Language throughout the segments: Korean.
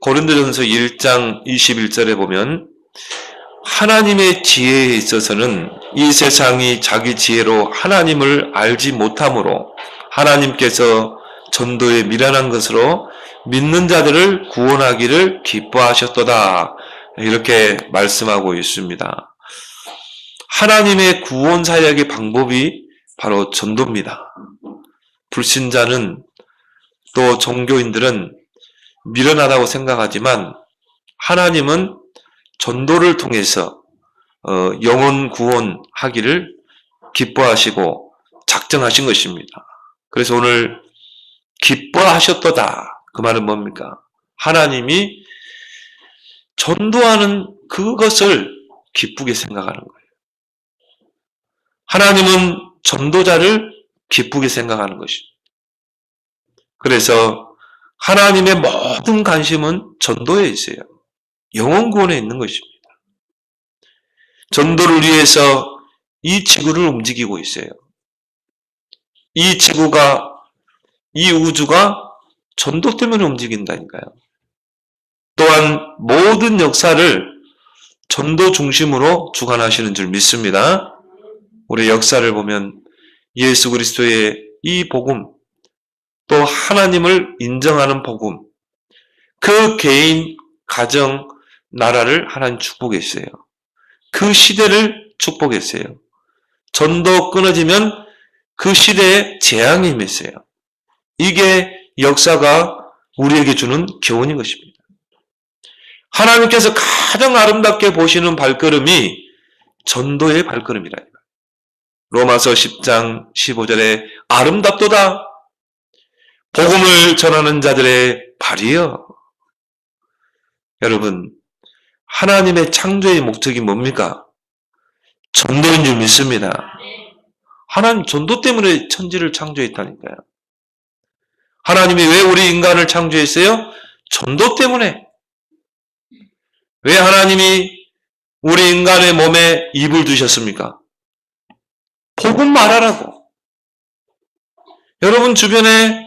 고린도전서 1장 21절에 보면 하나님의 지혜에 있어서는 이 세상이 자기 지혜로 하나님을 알지 못하므로 하나님께서 전도에 미련한 것으로 믿는 자들을 구원하기를 기뻐하셨도다. 이렇게 말씀하고 있습니다. 하나님의 구원 사역의 방법이 바로 전도입니다. 불신자는 또 종교인들은 미련하다고 생각하지만 하나님은 전도를 통해서 영혼 구원하기를 기뻐하시고 작정하신 것입니다. 그래서 오늘 기뻐하셨도다. 그 말은 뭡니까? 하나님이 전도하는 그것을 기쁘게 생각하는 거예요. 하나님은 전도자를 기쁘게 생각하는 것입니다. 그래서 하나님의 모든 관심은 전도에 있어요. 영혼 구원에 있는 것입니다. 전도를 위해서 이 지구를 움직이고 있어요. 이 지구가, 이 우주가 전도 때문에 움직인다니까요. 또한 모든 역사를 전도 중심으로 주관하시는 줄 믿습니다. 우리 역사를 보면 예수 그리스도의 이 복음, 또 하나님을 인정하는 복음, 그 개인, 가정, 나라를 하나님 축복했어요. 그 시대를 축복했어요. 전도 끊어지면 그 시대에 재앙이 임했어요. 이게 역사가 우리에게 주는 교훈인 것입니다. 하나님께서 가장 아름답게 보시는 발걸음이 전도의 발걸음이라. 로마서 10장 15절에 아름답도다. 복음을 전하는 자들의 발이여. 여러분, 하나님의 창조의 목적이 뭡니까? 전도인 줄 믿습니다. 하나님 전도 때문에 천지를 창조했다니까요. 하나님이 왜 우리 인간을 창조했어요? 전도 때문에. 왜 하나님이 우리 인간의 몸에 입을 두셨습니까? 복음 말하라고. 여러분 주변에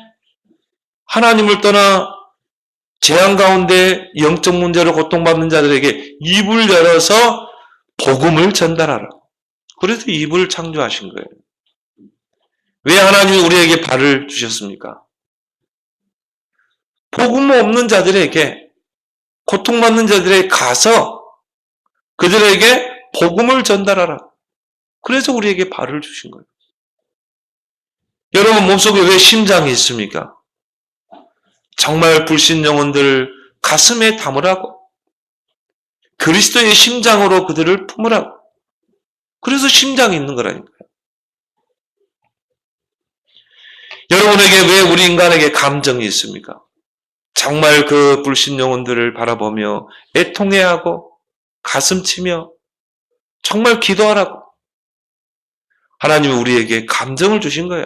하나님을 떠나 재앙 가운데 영적 문제로 고통받는 자들에게 입을 열어서 복음을 전달하라. 그래서 입을 창조하신 거예요. 왜 하나님이 우리에게 발을 주셨습니까? 복음 없는 자들에게, 고통받는 자들에게 가서 그들에게 복음을 전달하라. 그래서 우리에게 발을 주신 거예요. 여러분 몸속에 왜 심장이 있습니까? 정말 불신 영혼들 가슴에 담으라고. 그리스도의 심장으로 그들을 품으라고. 그래서 심장이 있는 거라니까요. 여러분에게 왜 우리 인간에게 감정이 있습니까? 정말 그 불신 영혼들을 바라보며 애통해하고 가슴 치며 정말 기도하라고. 하나님이 우리에게 감정을 주신 거예요.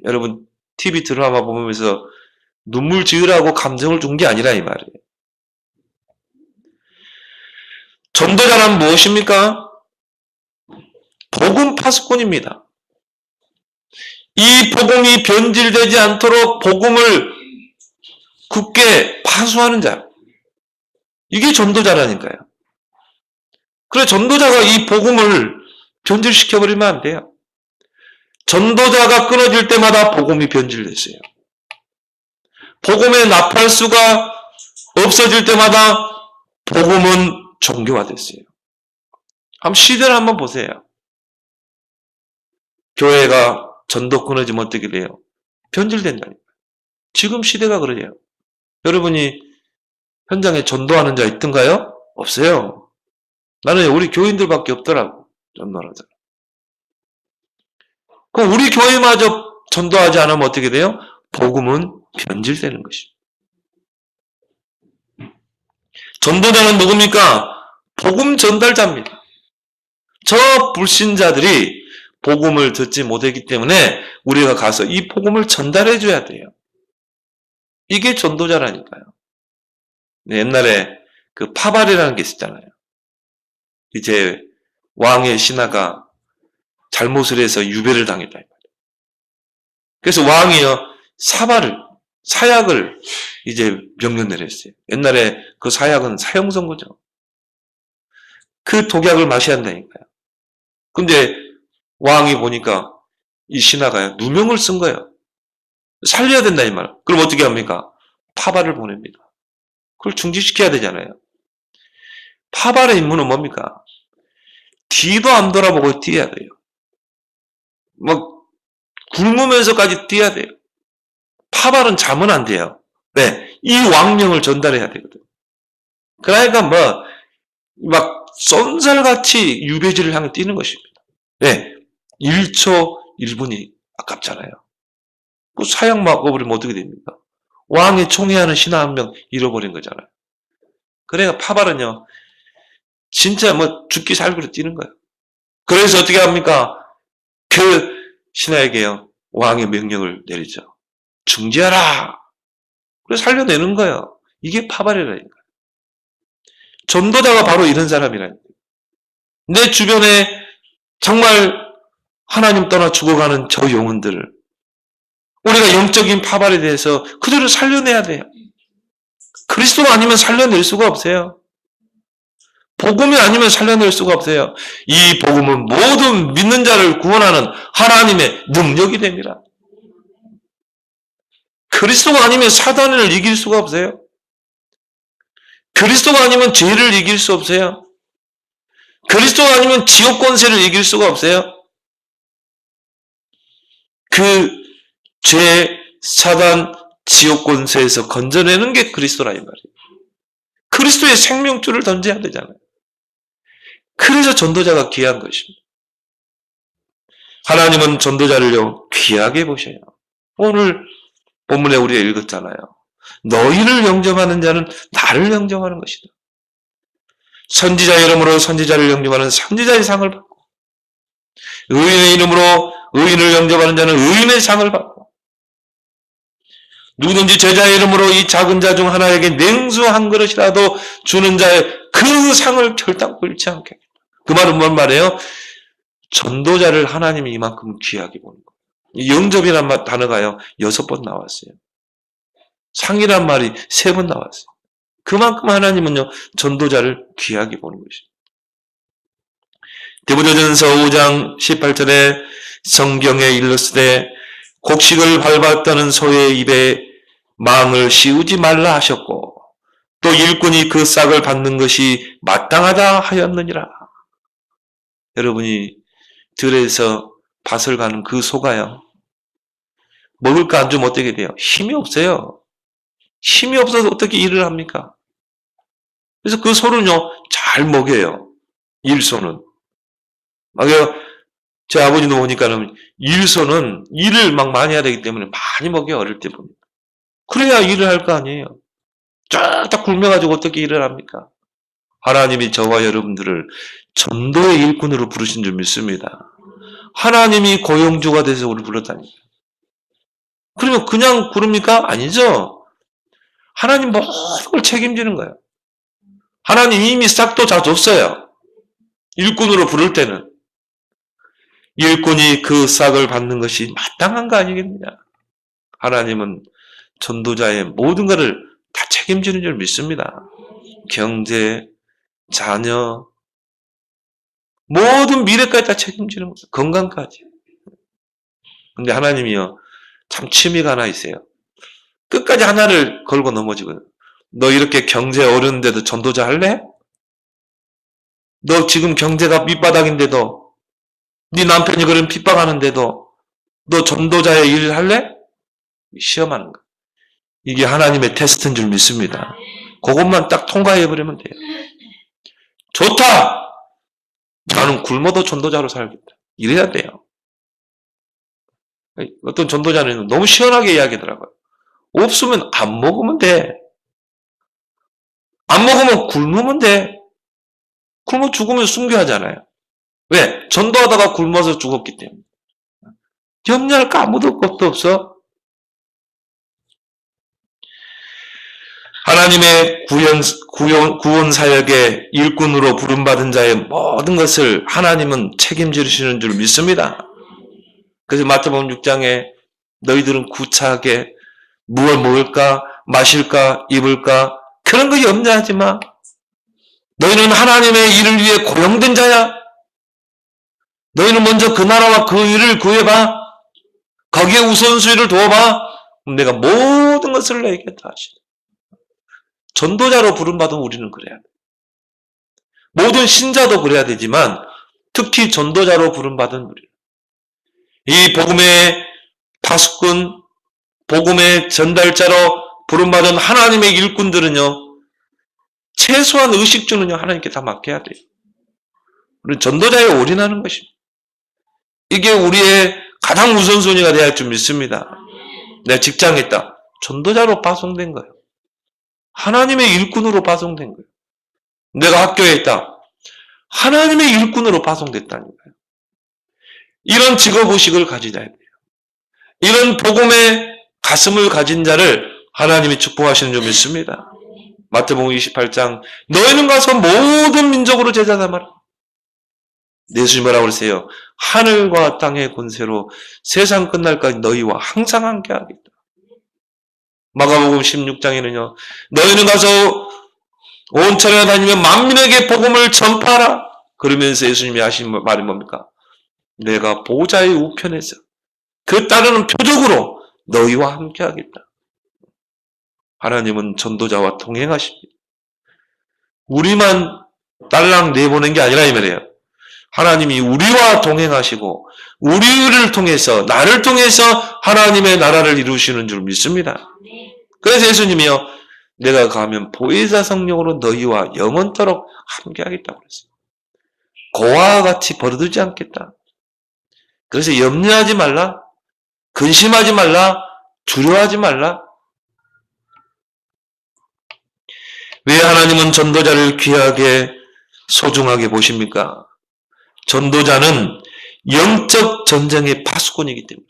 여러분 TV 드라마 보면서 눈물 지으라고 감정을 준 게 아니라 이 말이에요. 전도자란 무엇입니까? 복음 파수꾼입니다. 이 복음이 변질되지 않도록 복음을 굳게 파수하는 자. 이게 전도자라니까요. 그래 전도자가 이 복음을 변질시켜버리면 안 돼요. 전도자가 끊어질 때마다 복음이 변질됐어요. 복음의 나팔수가 없어질 때마다 복음은 종교화됐어요. 시대를 한번 보세요. 교회가 전도 끊어지면 어떻게 돼요? 변질된다니까요. 지금 시대가 그러죠. 여러분이 현장에 전도하는 자 있던가요? 없어요. 나는 우리 교인들밖에 없더라고. 전도하는 자. 그럼 우리 교회마저 전도하지 않으면 어떻게 돼요? 복음은 변질되는 것입니다. 전도자는 누굽니까? 복음 전달자입니다. 저 불신자들이 복음을 듣지 못했기 때문에 우리가 가서 이 복음을 전달해 줘야 돼요. 이게 전도자라니까요. 옛날에 그 파발이라는 게 있었잖아요. 이제 왕의 신하가 잘못을 해서 유배를 당했다. 그래서 왕이요 사발을 사약을 이제 명령 내렸어요. 옛날에 그 사약은 사형선고죠. 그 독약을 마셔야 한다니까요. 근데 왕이 보니까 이 신하가 누명을 쓴 거예요. 살려야 된다 이 말. 그럼 어떻게 합니까? 파발을 보냅니다. 그걸 중지시켜야 되잖아요. 파발의 임무는 뭡니까? 뒤도 안 돌아보고 뛰어야 돼요. 막 굶으면서까지 뛰어야 돼요. 파발은 자면 안 돼요. 네, 이 왕명을 전달해야 되거든. 그러니까 막 쏜살같이 유배지를 향해 뛰는 것입니다. 네, 1초 1분이 아깝잖아요. 뭐 사형 막아버리면 어떻게 됩니까? 왕이 총애하는 신하 한 명 잃어버린 거잖아요. 그래가 파발은요, 진짜 죽기 살기로 뛰는 거예요. 그래서 어떻게 합니까? 그 신하에게요, 왕의 명령을 내리죠. 중지하라! 그래서 살려내는 거예요. 이게 파발이라니까. 전도자가 바로 이런 사람이라니까. 내 주변에 정말 하나님 떠나 죽어가는 저 영혼들을 우리가 영적인 파발에 대해서 그들을 살려내야 돼요. 그리스도가 아니면 살려낼 수가 없어요. 복음이 아니면 살려낼 수가 없어요. 이 복음은 모든 믿는 자를 구원하는 하나님의 능력이 됩니다. 그리스도가 아니면 사단을 이길 수가 없어요. 그리스도가 아니면 죄를 이길 수 없어요. 그리스도가 아니면 지옥 권세를 이길 수가 없어요. 그 죄, 사단, 지옥 권세에서 건져내는 게 그리스도라 이 말이에요. 그리스도의 생명줄을 던져야 되잖아요. 그래서 전도자가 귀한 것입니다. 하나님은 전도자를요 귀하게 보셔요. 오늘 본문에 우리가 읽었잖아요. 너희를 영접하는 자는 나를 영접하는 것이다. 선지자 이름으로 선지자를 영접하는 선지자의 상을 받고, 의인의 이름으로 의인을 영접하는 자는 의인의 상을 받고, 누구든지 제자의 이름으로 이 작은 자 중 하나에게 냉수 한 그릇이라도 주는 자의 그 상을 결단코 잃지 않게. 그 말은 뭔 말이에요? 전도자를 하나님이 이만큼 귀하게 보는 거예요. 영접이란 단어가요 6번 나왔어요. 상이란 말이 3번 나왔어요. 그만큼 하나님은요 전도자를 귀하게 보는 것입니다. 디모데전서 5장 18절에 성경에 일렀으되 곡식을 밟았다는 소의 입에 망을 씌우지 말라 하셨고 또 일꾼이 그 싹을 받는 것이 마땅하다 하였느니라. 여러분이 들에서 밭을 가는 그 소가요 먹을 거 안 주면 어떻게 돼요? 힘이 없어요. 힘이 없어서 어떻게 일을 합니까? 그래서 그 소는요 잘 먹여요. 일소는. 제 아버지도 보니까는 일소는 일을 막 많이 해야 되기 때문에 많이 먹여요. 어릴 때 보니까. 그래야 일을 할 거 아니에요. 쫙 굶어가지고 어떻게 일을 합니까? 하나님이 저와 여러분들을 전도의 일꾼으로 부르신 줄 믿습니다. 하나님이 고용주가 돼서 우리를 불렀다니까. 그러면 그냥 부릅니까? 아니죠. 하나님 모든 걸 책임지는 거예요. 하나님 이미 싹도 다 줬어요. 일꾼으로 부를 때는. 일꾼이 그 싹을 받는 것이 마땅한 거 아니겠느냐. 하나님은 전도자의 모든 것을 다 책임지는 줄 믿습니다. 경제, 자녀, 모든 미래까지 다 책임지는 거예요. 건강까지. 근데 하나님이요 참 취미가 하나 있어요. 끝까지 하나를 걸고 넘어지거든. 너 이렇게 경제 어려운데도 전도자 할래? 너 지금 경제가 밑바닥인데도 네 남편이 그런 핍박하는데도 너 전도자의 일을 할래? 시험하는 거. 이게 하나님의 테스트인 줄 믿습니다. 그것만 딱 통과해버리면 돼요. 좋다! 나는 굶어도 전도자로 살겠다. 이래야 돼요. 어떤 전도자는 너무 시원하게 이야기하더라고요. 없으면 안 먹으면 돼. 안 먹으면 굶으면 돼. 굶어 죽으면 순교하잖아요. 왜? 전도하다가 굶어서 죽었기 때문에. 염려할 거 아무도 것도 없어. 하나님의 구원 사역의 일꾼으로 부름받은 자의 모든 것을 하나님은 책임지시는 줄 믿습니다. 그래서 마태복음 6장에 너희들은 구차하게 무엇을 먹을까, 마실까, 입을까, 그런 거 염려하지 마. 너희는 하나님의 일을 위해 고용된 자야. 너희는 먼저 그 나라와 그 일을 구해봐. 거기에 우선순위를 두어봐. 내가 모든 것을 너에게 다 하시리. 전도자로 부름받은 우리는 그래야 돼. 모든 신자도 그래야 되지만 특히 전도자로 부름받은 우리. 이 복음의 파수꾼, 복음의 전달자로 부름받은 하나님의 일꾼들은요, 최소한 의식주는요, 하나님께 다 맡겨야 돼요. 우리는 전도자에 올인하는 것입니다. 이게 우리의 가장 우선순위가 되어야 할 줄 믿습니다. 내가 직장에 있다. 전도자로 파송된 거예요. 하나님의 일꾼으로 파송된 거예요. 내가 학교에 있다. 하나님의 일꾼으로 파송됐다는 거예요. 이런 직업의식을 가지자 해야 돼요. 이런 복음의 가슴을 가진 자를 하나님이 축복하시는 줄 믿습니다. 마태복음 28장 너희는 가서 모든 민족으로 제자 삼아라. 예수님 뭐라고 그러세요? 하늘과 땅의 권세로 세상 끝날까지 너희와 항상 함께하겠다. 마가복음 16장에는요. 너희는 가서 온 천하에 다니며 만민에게 복음을 전파하라. 그러면서 예수님이 하신 말이 뭡니까? 내가 보좌의 우편에서 그 따르는 표적으로 너희와 함께하겠다. 하나님은 전도자와 동행하십니다. 우리만 딸랑 내보낸 게 아니라 이 말이에요. 하나님이 우리와 동행하시고 우리를 통해서 나를 통해서 하나님의 나라를 이루시는 줄 믿습니다. 그래서 예수님이요. 내가 가면 보혜사 성령으로 너희와 영원토록 함께하겠다고 그랬어요. 고아와 같이 버려두지 않겠다. 그래서 염려하지 말라. 근심하지 말라. 두려워하지 말라. 왜 하나님은 전도자를 귀하게 소중하게 보십니까? 전도자는 영적 전쟁의 파수꾼이기 때문에.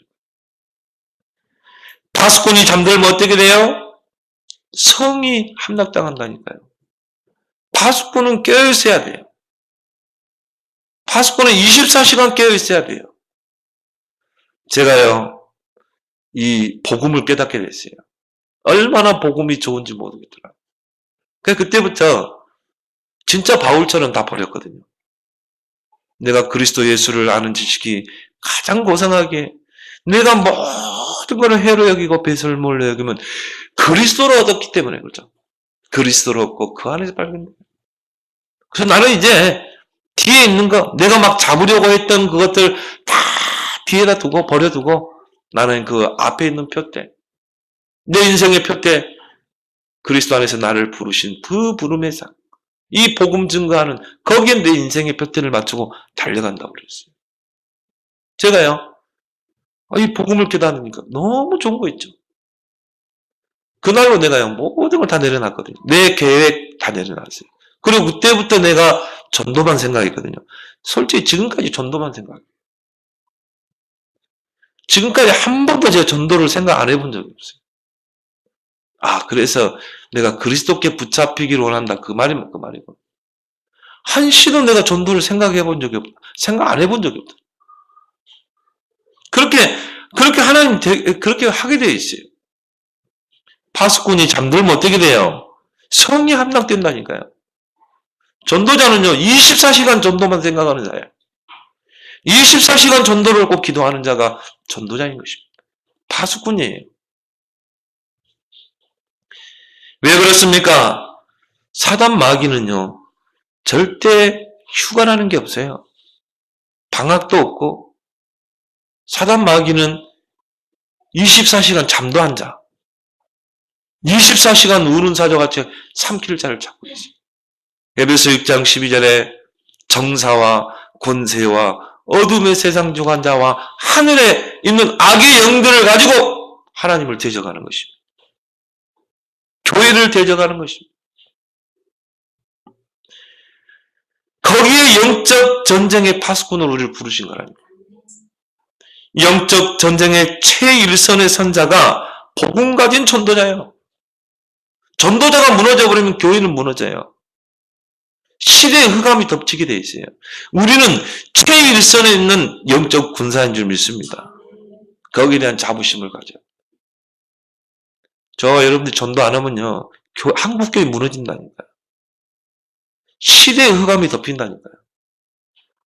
파수꾼이 잠들면 어떻게 돼요? 성이 함락당한다니까요. 파수꾼은 깨어있어야 돼요. 파수꾼은 24시간 깨어있어야 돼요. 제가요, 이 복음을 깨닫게 됐어요. 얼마나 복음이 좋은지 모르겠더라고요. 그래서 그때부터 진짜 바울처럼 다 버렸거든요. 내가 그리스도 예수를 아는 지식이 가장 고상하게 내가 모든 것을 해로 여기고 배설물로 여기면 그리스도로 얻었기 때문에 그렇죠. 그리스도로 얻고 그 안에서 발견. 그래서 나는 이제 뒤에 있는 거 내가 막 잡으려고 했던 그것들 다 뒤에다 두고 버려두고 나는 그 앞에 있는 표대 내 인생의 표대 그리스도 안에서 나를 부르신 그 부름의 상 이 복음 증거하는 거기에 내 인생의 표대를 맞추고 달려간다고 그랬어요. 제가요. 이 복음을 깨닫으니까 너무 좋은 거 있죠. 그날로 내가요. 모든 걸 다 내려놨거든요. 내 계획 다 내려놨어요. 그리고 그때부터 내가 전도만 생각했거든요. 솔직히 지금까지 전도만 생각해요. 지금까지 한 번도 제가 전도를 생각 안 해본 적이 없어요. 그래서 내가 그리스도께 붙잡히기를 원한다. 그 말이면 그 말이고. 한시도 내가 전도를 생각해 본 적이 없다. 생각 안 해본 적이 없다. 그렇게 하나님, 그렇게 하게 되어 있어요. 파수꾼이 잠들면 어떻게 돼요? 성이 함락된다니까요. 전도자는요, 24시간 전도만 생각하는 자예요. 24시간 전도를 꼭 기도하는 자가 전도자인 것입니다. 파수꾼이에요. 왜 그렇습니까? 사단 마귀는요, 절대 휴가라는 게 없어요. 방학도 없고, 사단 마귀는 24시간 잠도 안 자. 24시간 우는 사자같이 삼킬 자를 찾고 있어요. 에베소 6장 12절에 정사와 권세와 어둠의 세상 주관 자와 하늘에 있는 악의 영들을 가지고 하나님을 대적하는 것입니다. 교회를 대적하는 것입니다. 거기에 영적 전쟁의 파수꾼으로 우리를 부르신 거라니까. 영적 전쟁의 최일선의 선자가 복음 가진 전도자예요. 전도자가 무너져버리면 교회는 무너져요. 시대의 흑암이 덮치게 돼 있어요. 우리는 최일선에 있는 영적 군사인 줄 믿습니다. 거기에 대한 자부심을 가져요. 저와 여러분들이 전도 안 하면요, 한국교회 무너진다니까요. 시대의 흑암이 덮인다니까요.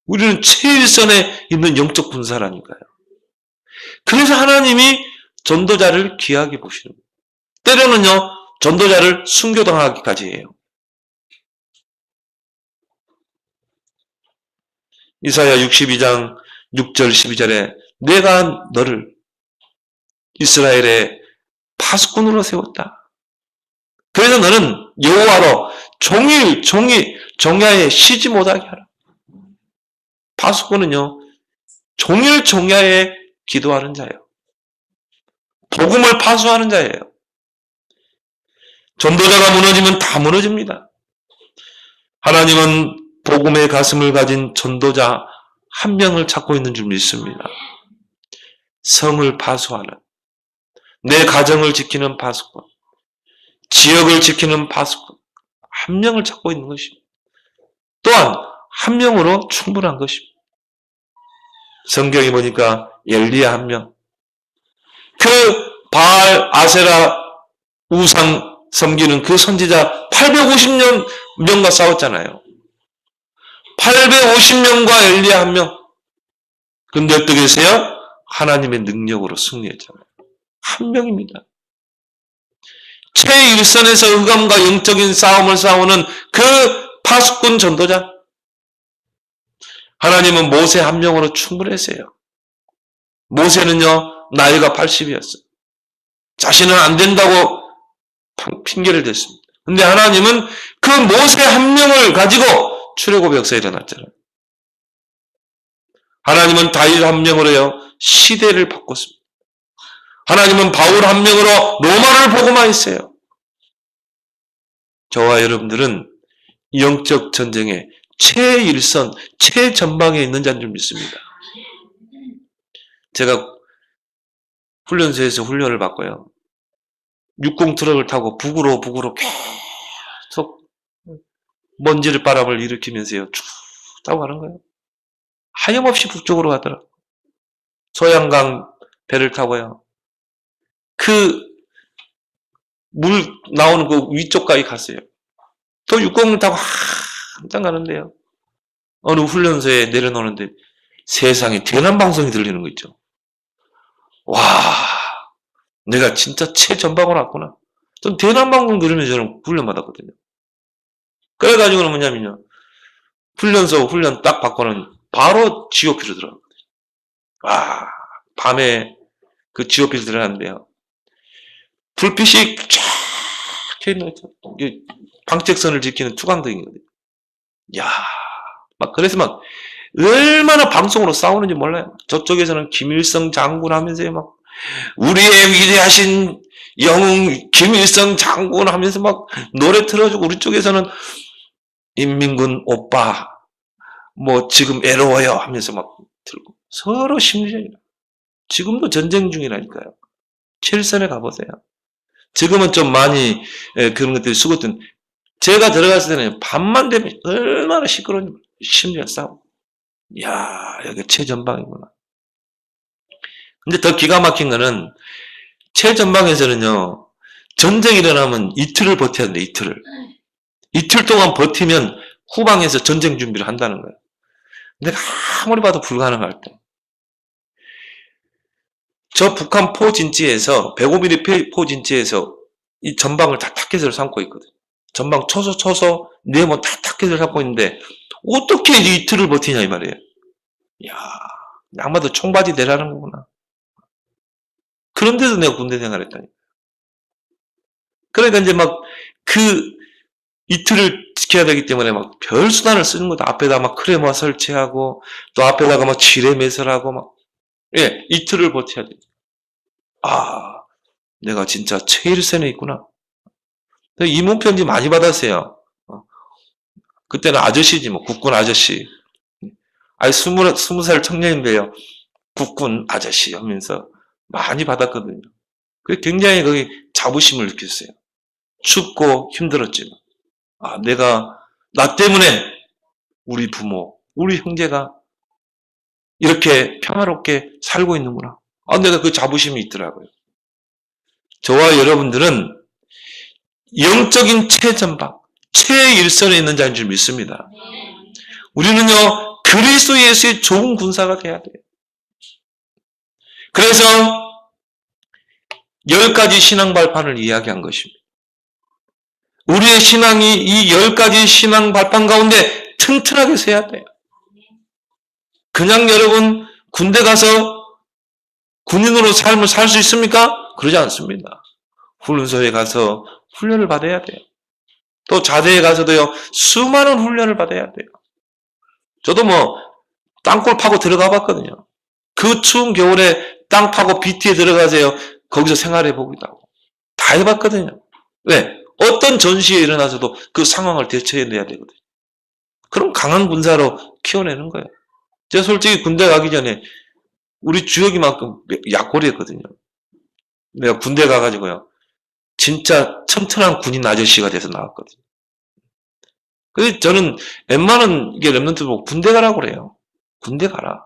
우리는 최일선에 있는 영적 군사라니까요. 그래서 하나님이 전도자를 귀하게 보시는 거예요. 때로는요, 전도자를 순교당하기까지 해요. 이사야 62장 6절 12절에 내가 너를 이스라엘의 파수꾼으로 세웠다. 그래서 너는 여호와로 종일 정야에 쉬지 못하게 하라. 파수꾼은요, 종일 정야에 기도하는 자예요. 복음을 파수하는 자예요. 전도자가 무너지면 다 무너집니다. 하나님은 복음의 가슴을 가진 전도자 한 명을 찾고 있는 줄 믿습니다. 성을 파수하는, 내 가정을 지키는 파수꾼, 지역을 지키는 파수꾼 한 명을 찾고 있는 것입니다. 또한 한 명으로 충분한 것입니다. 성경에 보니까 엘리야 한 명, 그 바알 아세라 우상 섬기는 그 선지자 850명과 싸웠잖아요. 850명과 엘리야 한 명. 근데 어떻게 하세요? 하나님의 능력으로 승리했잖아요. 한 명입니다. 최일선에서 흑암과 영적인 싸움을 싸우는 그 파수꾼 전도자. 하나님은 모세 한 명으로 충분했어요. 모세는요, 나이가 80이었어요. 자신은 안 된다고 핑계를 댔습니다. 근데 하나님은 그 모세 한 명을 가지고 출애굽의 역사에 일어났잖아요. 하나님은 다윗 한 명으로요, 시대를 바꿨습니다. 하나님은 바울 한 명으로 로마를 복음화했어요. 저와 여러분들은 영적 전쟁의 최일선, 최전방에 있는 자인 줄 믿습니다. 제가 훈련소에서 훈련을 받고요. 육공 트럭을 타고 북으로 계속 먼지를 바람을 일으키면서요. 쭉 타고 가는 거예요. 하염없이 북쪽으로 가더라고요. 소양강 배를 타고요. 그 물 나오는 그 위쪽까지 갔어요. 또 육공을 타고 한참 가는데요. 어느 훈련소에 내려놓는데 세상에 대남방송이 들리는 거 있죠. 와, 내가 진짜 최전방으로 왔구나. 전 대남방송 들으면서 저는 훈련 받았거든요. 그래가지고는 뭐냐면요. 훈련소 훈련 딱 받고는 바로 GOP로 들어갔거든요. 와, 밤에 그 GOP로 들어갔는데요. 불빛이 쫙 켜있는 거죠. 방책선을 지키는 투광등이거든요. 야, 막 그래서 막 얼마나 방송으로 싸우는지 몰라요. 저쪽에서는 김일성 장군 하면서요, 막 우리의 위대하신 영웅 김일성 장군 하면서 막 노래 틀어주고, 우리 쪽에서는 인민군 오빠 뭐 지금 애로워요 하면서 막 들고, 서로 심리전이라. 지금도 전쟁 중이라니까요. 첼선에 가보세요. 지금은 좀 많이 그런 것들이 수고된, 제가 들어갔을 때는 밤만 되면 얼마나 시끄러운지 심리가 싸우고. 이야, 여기 최전방이구나. 근데 더 기가 막힌 거는 최전방에서는요, 전쟁이 일어나면 이틀을 버텨야 되는데, 이틀을. 이틀 동안 버티면 후방에서 전쟁 준비를 한다는 거예요. 내가 아무리 봐도 불가능할 때. 저 북한 포진지에서 105mm 포진지에서 이 전방을 다 타켓으로 삼고 있거든요. 전방 쳐서 네모 다 타켓을 삼고 있는데 어떻게 이틀을 버티냐 이 말이에요. 이야, 양마도 청바지 내라는 거구나. 그런데도 내가 군대 생활했다니. 그러니까 이제 막 그 이틀을 지켜야 되기 때문에 막 별 수단을 쓰는 거다. 앞에다 막 크레마 설치하고 또 앞에다가 막 지뢰 매설하고 막, 예, 이틀을 버텨야 돼. 아, 내가 진짜 최일선에 있구나. 이문 편지 많이 받았어요. 그때는 아저씨지 뭐, 국군 아저씨. 아니 20살 청년인데요, 국군 아저씨 하면서 많이 받았거든요. 그게 굉장히 거기 자부심을 느꼈어요. 춥고 힘들었지만, 아, 나 때문에 우리 부모, 우리 형제가 이렇게 평화롭게 살고 있는구나. 아, 내가 그 자부심이 있더라고요. 저와 여러분들은 영적인 최전방, 최일선에 있는 자인 줄 믿습니다. 우리는요, 그리스도 예수의 좋은 군사가 돼야 돼요. 그래서 10가지 신앙 발판을 이야기한 것입니다. 우리의 신앙이 이 10가지 신앙 발판 가운데 튼튼하게 서야 돼요. 그냥 여러분 군대 가서 군인으로 삶을 살 수 있습니까? 그러지 않습니다. 훈련소에 가서 훈련을 받아야 돼요. 또 자대에 가서도요, 수많은 훈련을 받아야 돼요. 저도 땅굴 파고 들어가 봤거든요. 그 추운 겨울에 땅 파고 BT에 들어가세요. 거기서 생활해 보기도 하고. 다 해봤거든요. 왜? 어떤 전시에 일어나서도 그 상황을 대처해내야 되거든요. 그럼 강한 군사로 키워내는 거예요. 제가 솔직히 군대 가기 전에 우리 주역이만큼 약골이었거든요. 내가 군대 가가지고요. 진짜 튼튼한 군인 아저씨가 돼서 나왔거든요. 그래서 저는 웬만한 이게 랩런트 보고 군대 가라고 그래요. 군대 가라.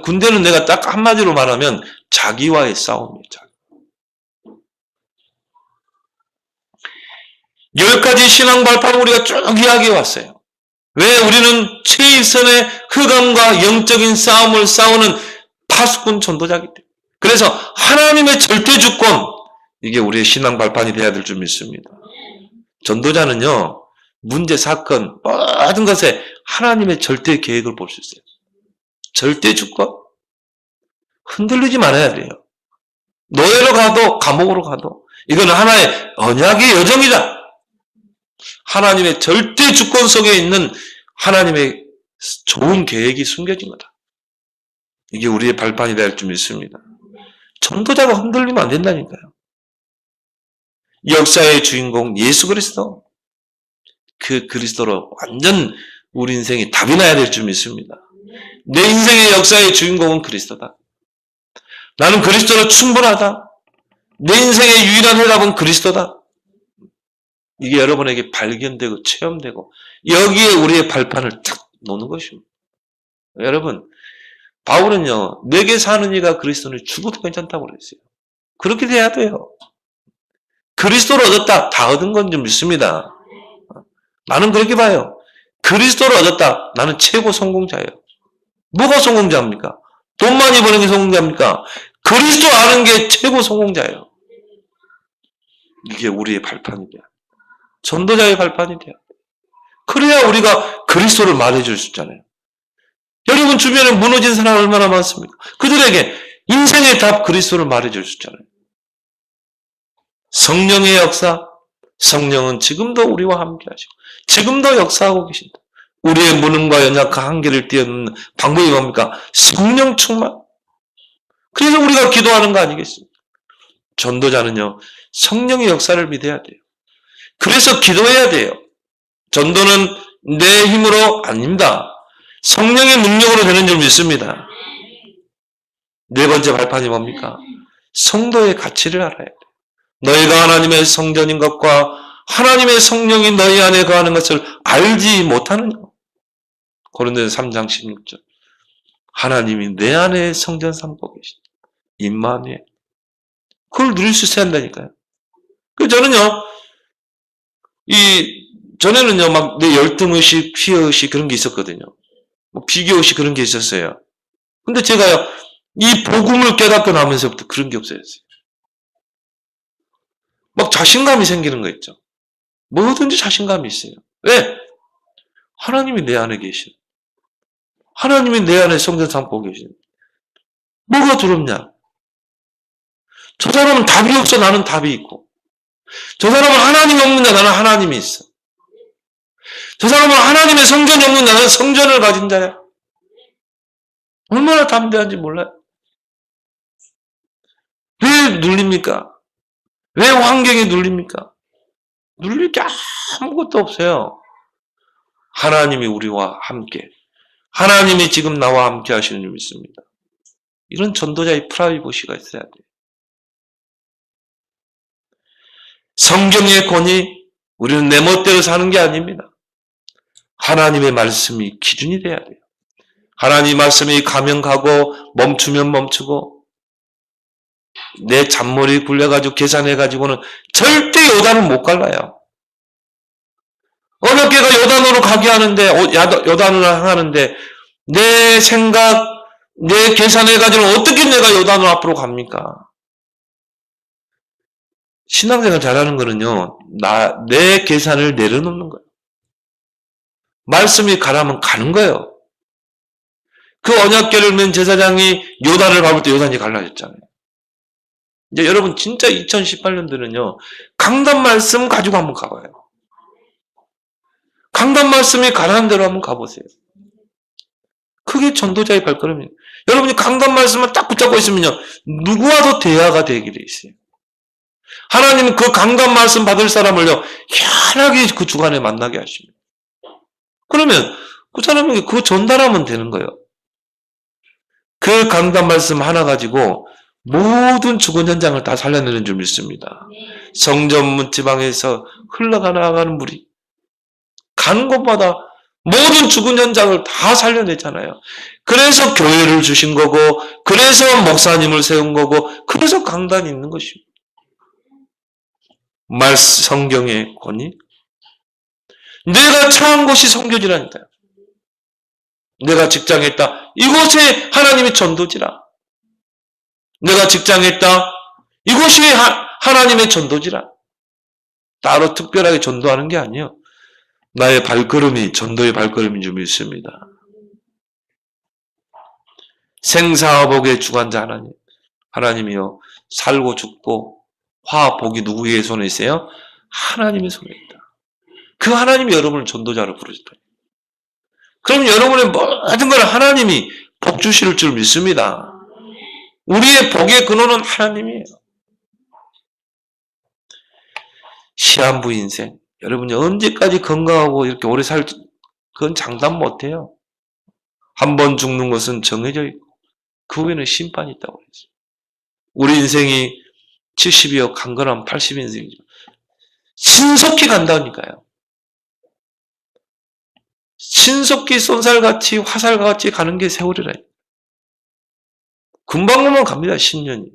군대는 내가 딱 한마디로 말하면 자기와의 싸움이에요. 10가지 신앙 발판을 우리가 쭉 이야기해 왔어요. 왜? 우리는 최일선의 흑암과 영적인 싸움을 싸우는 파수꾼 전도자이기 때문에. 그래서 하나님의 절대 주권, 이게 우리의 신앙 발판이 되어야 될 줄 믿습니다. 전도자는요, 문제, 사건, 모든 것에 하나님의 절대 계획을 볼 수 있어요. 절대 주권? 흔들리지 말아야 돼요. 노예로 가도 감옥으로 가도 이건 하나의 언약의 여정이다. 하나님의 절대 주권 속에 있는 하나님의 좋은 계획이 숨겨진 거다. 이게 우리의 발판이 될 줄 믿습니다. 전도자가 흔들리면 안 된다니까요. 역사의 주인공 예수 그리스도, 그 그리스도로 완전 우리 인생이 답이 나야 될 줄 믿습니다. 내 인생의 역사의 주인공은 그리스도다. 나는 그리스도로 충분하다. 내 인생의 유일한 해답은 그리스도다. 이게 여러분에게 발견되고 체험되고 여기에 우리의 발판을 탁 놓는 것입니다. 여러분, 바울은요, 내게 사는 이가 그리스도는 죽어도 괜찮다고 그랬어요. 그렇게 돼야 돼요. 그리스도를 얻었다. 다 얻은 건 좀 믿습니다. 나는 그렇게 봐요. 그리스도를 얻었다. 나는 최고 성공자예요. 뭐가 성공자입니까? 돈 많이 버는 게 성공자입니까? 그리스도 아는 게 최고 성공자예요. 이게 우리의 발판이 돼요. 전도자의 발판이 돼요. 그래야 우리가 그리스도를 말해줄 수 있잖아요. 여러분 주변에 무너진 사람 얼마나 많습니까? 그들에게 인생의 답 그리스도를 말해줄 수 있잖아요. 성령의 역사, 성령은 지금도 우리와 함께 하시고 지금도 역사하고 계신다. 우리의 무능과 연약한 한계를 뛰어넘는 방법이 뭡니까? 성령 충만. 그래서 우리가 기도하는 거 아니겠습니까? 전도자는요, 성령의 역사를 믿어야 돼요. 그래서 기도해야 돼요. 전도는 내 힘으로 아닙니다. 성령의 능력으로 되는 줄 믿습니다. 네 번째 발판이 뭡니까? 성도의 가치를 알아야 돼요. 너희가 하나님의 성전인 것과 하나님의 성령이 너희 안에 거하는 것을 알지 못하느냐. 고린도전서 3장 16절. 하나님이 내 안에 성전 삼고 계신다. 임마누엘. 그걸 누릴 수 있어야 한다니까요. 저는요, 전에는요, 막 내 열등의식, 피해의식 그런 게 있었거든요. 비교의식 그런 게 있었어요. 근데 제가요, 이 복음을 깨닫고 나면서부터 그런 게 없어졌어요. 막 자신감이 생기는 거 있죠. 뭐든지 자신감이 있어요. 왜? 하나님이 내 안에 계신. 하나님이 내 안에 성전 삼고 계신. 뭐가 두렵냐? 저 사람은 답이 없어, 나는 답이 있고. 저 사람은 하나님이 없는데 나는 하나님이 있어. 저 사람은 하나님의 성전이 없는데 나는 성전을 가진 자야. 얼마나 담대한지 몰라요. 왜 눌립니까? 왜 환경이 눌립니까? 눌릴 게 아무것도 없어요. 하나님이 우리와 함께, 하나님이 지금 나와 함께 하시는 줄 믿습니다. 이런 전도자의 프라이버시가 있어야 돼요. 성경의 권위, 우리는 내 멋대로 사는 게 아닙니다. 하나님의 말씀이 기준이 돼야 돼요. 하나님 말씀이 가면 가고 멈추면 멈추고 내 잔머리 굴려가지고 계산해가지고는 절대 요단을 못 갈라요. 어느 교회가 요단으로 가게 하는데, 요단으로 향하는데, 내 생각, 내 계산해가지고는 어떻게 내가 요단으로 앞으로 갑니까? 신앙생활 잘하는 거는요, 내 계산을 내려놓는 거예요. 말씀이 가라면 가는 거예요. 그 언약궤를 맨 제사장이 요단을 밟을 때 요단이 갈라졌잖아요. 이제 여러분 진짜 2018년도는요, 강단 말씀 가지고 한번 가봐요. 강단 말씀이 가라는 대로 한번 가보세요. 그게 전도자의 발걸음이에요. 여러분이 강단 말씀을 딱 붙잡고 있으면요, 누구와도 대화가 되게 돼 있어요. 하나님은 그 강단 말씀 받을 사람을요, 희한하게 그 주간에 만나게 하십니다. 그러면 그 사람에게 그거 전달하면 되는 거예요. 그 강단 말씀 하나 가지고 모든 죽은 현장을 다 살려내는 줄 믿습니다. 성전 문지방에서 흘러가는 물이 가는 곳마다 모든 죽은 현장을 다 살려내잖아요. 그래서 교회를 주신 거고, 그래서 목사님을 세운 거고, 그래서 강단이 있는 것입니다. 성경의 권위. 내가 처한 곳이 선교지라니까요. 내가 직장에 있다. 이곳에 하나님의 전도지라. 내가 직장에 있다. 이곳이 하나님의 전도지라. 따로 특별하게 전도하는 게 아니에요. 나의 발걸음이 전도의 발걸음인 줄 믿습니다. 생사화복의 주관자 하나님. 하나님이요. 살고 죽고 화복이 누구의 손에 있어요? 하나님의 손에 있다. 그 하나님이 여러분을 전도자로 부르셨다. 그럼 여러분의 모든 걸 하나님이 복 주실 줄 믿습니다. 우리의 복의 근원은 하나님이에요. 시한부 인생. 여러분이 언제까지 건강하고 이렇게 오래 그건 장담 못해요. 한 번 죽는 것은 정해져 있고 그 후에는 심판이 있다고 그랬어요. 우리 인생이 70이요 강건한 80인생이죠. 신속히 간다니까요. 신속히 쏜살같이 화살같이 가는 게 세월이라. 금방금방 갑니다. 10년이.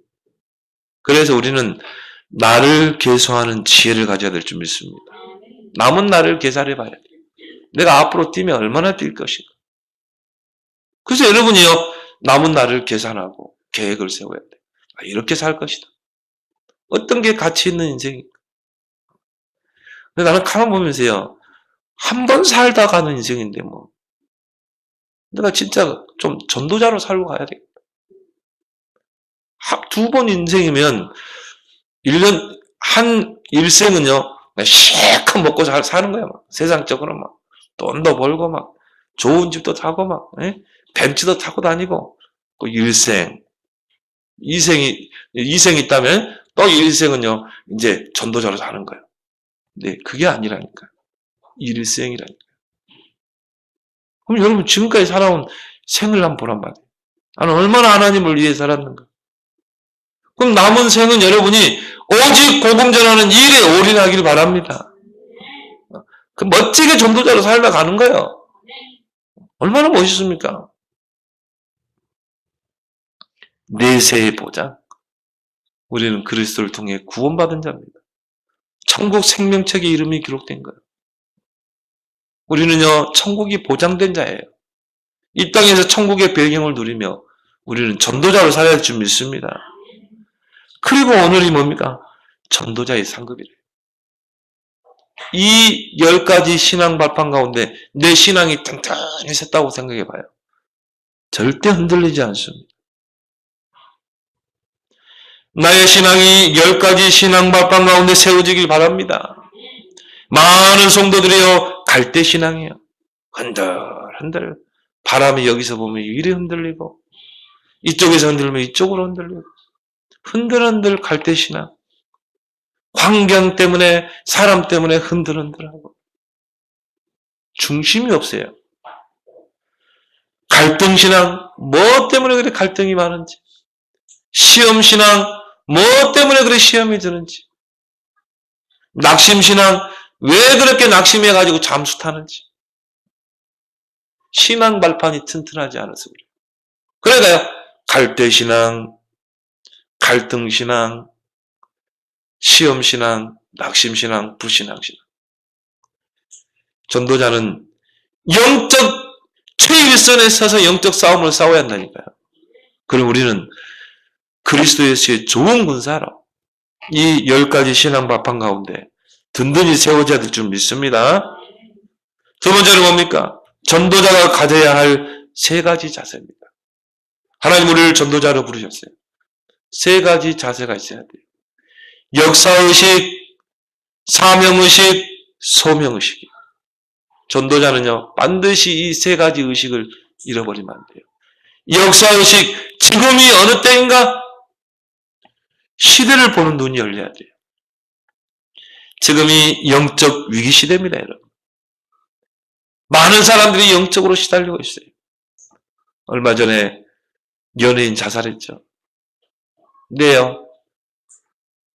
그래서 우리는 나를 계수하는 지혜를 가져야 될 줄 믿습니다. 남은 나를 계산해 봐야 돼요. 내가 앞으로 뛰면 얼마나 뛸 것인가. 그래서 여러분이요, 남은 나를 계산하고 계획을 세워야 돼요. 이렇게 살 것이다. 어떤 게 가치 있는 인생인가. 근데 나는 가만 보면서요, 한 번 살다 가는 인생인데 뭐 내가 진짜 좀 전도자로 살고 가야 되겠다. 두 번 인생이면 1년 한 일생은요 실컷 먹고 사는 거야. 막 세상적으로 막 돈도 벌고 막 좋은 집도 타고 막 벤츠도 타고 다니고 그 일생 이생이 있다면 또 일생은요 이제 전도자로 사는 거예요. 근데 그게 아니라니까요. 일생이라니까요. 그럼 여러분 지금까지 살아온 생을 한번 보란 말이에요. 나는 얼마나 하나님을 위해 살았는가. 그럼 남은 생은 여러분이 오직 복음 전하는 일에 올인하기를 바랍니다. 그 멋지게 전도자로 살다 가는 거예요. 얼마나 멋있습니까? 내세의 보장. 우리는 그리스도를 통해 구원받은 자입니다. 천국 생명책에 이름이 기록된 거예요. 우리는요, 천국이 보장된 자예요. 이 땅에서 천국의 배경을 누리며 우리는 전도자로 살아야 할 줄 믿습니다. 그리고 오늘이 뭡니까? 전도자의 상급이래요. 이 10가지 신앙 발판 가운데 내 신앙이 튼튼히 섰다고 생각해 봐요. 절대 흔들리지 않습니다. 나의 신앙이 10가지 신앙 발판 가운데 세워지길 바랍니다. 많은 성도들이요, 갈대 신앙이에요. 흔들흔들. 바람이 여기서 보면 이리 흔들리고, 이쪽에서 흔들면 이쪽으로 흔들리고, 흔들흔들 갈대 신앙. 환경 때문에, 사람 때문에 흔들흔들하고. 중심이 없어요. 갈등 신앙, 뭐 때문에 그래 갈등이 많은지. 시험 신앙, 뭐 때문에 그래 시험이 드는지. 낙심 신앙, 왜 그렇게 낙심해가지고 잠수 타는지. 신앙 발판이 튼튼하지 않아서 그래요. 그러니까요, 갈대 신앙, 갈등신앙, 시험신앙, 낙심신앙, 불신앙신앙. 전도자는 영적 최일선에 서서 영적 싸움을 싸워야 한다니까요. 그럼 우리는 그리스도 예수의 좋은 군사로 이 10가지 신앙 바탕 가운데 든든히 세워져야 될 줄 믿습니다. 두 번째는 뭡니까? 전도자가 가져야 할 3가지 자세입니다. 하나님 우리를 전도자로 부르셨어요. 3가지 자세가 있어야 돼요. 역사의식, 사명의식, 소명의식이에요. 전도자는요, 반드시 이 3가지 의식을 잃어버리면 안 돼요. 역사의식, 지금이 어느 때인가? 시대를 보는 눈이 열려야 돼요. 지금이 영적 위기 시대입니다, 여러분. 많은 사람들이 영적으로 시달리고 있어요. 얼마 전에 연예인 자살했죠. 근데요,